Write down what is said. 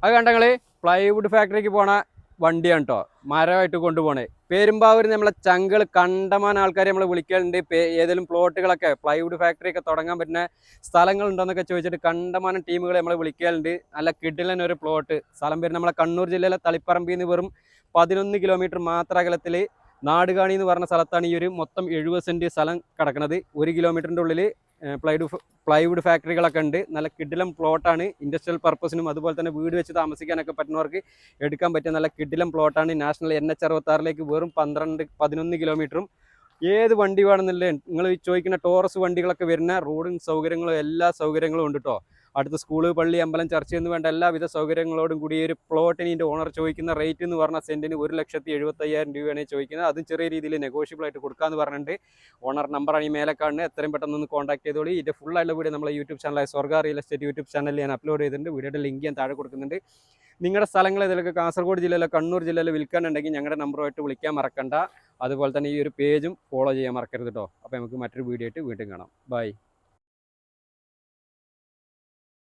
അത് കണ്ടങ്ങള് പ്ലൈവുഡ് ഫാക്ടറിക്ക് പോണ വണ്ടിയാണ് കേട്ടോ, മരമായിട്ട് കൊണ്ടുപോകണേ. പെരുമ്പാവൂർ നമ്മളെ ചങ്കൾ കണ്ടമാന ആൾക്കാർ നമ്മളെ വിളിക്കലുണ്ട്. ഏതെങ്കിലും പ്ലോട്ടുകളൊക്കെ പ്ലൈവുഡ് ഫാക്ടറി ഒക്കെ തുടങ്ങാൻ പറ്റുന്ന സ്ഥലങ്ങളുണ്ടോന്നൊക്കെ ചോദിച്ചിട്ട് കണ്ടമാനം ടീമുകൾ നമ്മളെ വിളിക്കലുണ്ട്. നല്ല കിടിലൻ ഒരു പ്ലോട്ട് സ്ഥലം വരുന്ന നമ്മളെ കണ്ണൂർ ജില്ലയിലെ തളിപ്പറമ്പിൽ നിന്ന് വെറും 11 കിലോമീറ്റർ മാത്ര അകലത്തിൽ നാടുകാണി എന്ന് പറഞ്ഞ സ്ഥലത്താണ് ഈ ഒരു മൊത്തം 70 സെന്റ് സ്ഥലം കിടക്കുന്നത്. 1 കിലോമീറ്ററിൻ്റെ ഉള്ളിൽ പ്ലൈവുഡ് ഫാക്ടറികളൊക്കെ ഉണ്ട്. നല്ല കിടിലം പ്ലോട്ടാണ്. ഇൻഡസ്ട്രിയൽ പർപ്പസിനും അതുപോലെ തന്നെ വീട് വെച്ച് താമസിക്കാനൊക്കെ പറ്റുന്നവർക്ക് എടുക്കാൻ പറ്റിയ നല്ല കിടിലം പ്ലോട്ടാണ്. നാഷണൽ NH 66 വെറും 11 കിലോമീറ്ററും. ഏത് വണ്ടി വേണമെന്നില്ലേ, നിങ്ങൾ ചോദിക്കുന്ന ടോറസ് വണ്ടികളൊക്കെ വരുന്ന റോഡും സൗകര്യങ്ങളും എല്ലാ സൗകര്യങ്ങളും ഉണ്ട് കേട്ടോ. അടുത്ത് സ്കൂള്, പള്ളി, അമ്പലം, ചർച്ച എന്ന് വേണ്ട എല്ലാവിധ സൗകര്യങ്ങളോടും കൂടി ഒരു പ്ലോട്ടിന് ഇതിൻ്റെ ഓണർ ചോദിക്കുന്ന റേറ്റ് എന്ന് പറഞ്ഞാൽ സെൻറ്റിന് 1,75,000 രൂപയാണ് ചോദിക്കുന്നത്. അതും ചെറിയ രീതിയിൽ നെഗോഷ്യബിൾ ആയിട്ട് കൊടുക്കാമെന്ന് പറഞ്ഞിട്ടുണ്ട്. ഓണർ നമ്പറാണ് ഈ മേലെ കാണുന്നത്. എത്രയും പെട്ടെന്ന് ഒന്ന് കോൺടാക്ട് ചെയ്തോളി. ഇതിൻ്റെ ഫുള്ളായിട്ടുള്ള വീഡിയോ നമ്മളെ യൂട്യൂബ് ചാനലായ സ്വർഗ്ഗ റിയൽ എസ്റ്റേറ്റ് യൂട്യൂബ് ചാനലിൽ ഞാൻ അപ്ലോഡ് ചെയ്തിട്ടുണ്ട്. വീഡിയോയുടെ ലിങ്ക് ഞാൻ താഴെ കൊടുക്കുന്നുണ്ട്. നിങ്ങളുടെ സ്ഥലങ്ങൾ ഇതിലൊക്കെ കാസർഗോഡ് ജില്ലയിലോ കണ്ണൂർ ജില്ലയിലോ വിൽക്കാനുണ്ടെങ്കിൽ ഞങ്ങളുടെ നമ്പറുമായിട്ട് വിളിക്കാൻ മറക്കണ്ട. അതുപോലെ തന്നെ ഈ ഒരു പേജും ഫോളോ ചെയ്യാൻ മറക്കരുത് കേട്ടോ. അപ്പോൾ നമുക്ക് മറ്റൊരു വീഡിയോ ആയിട്ട് വീണ്ടും കാണാം. ബൈ.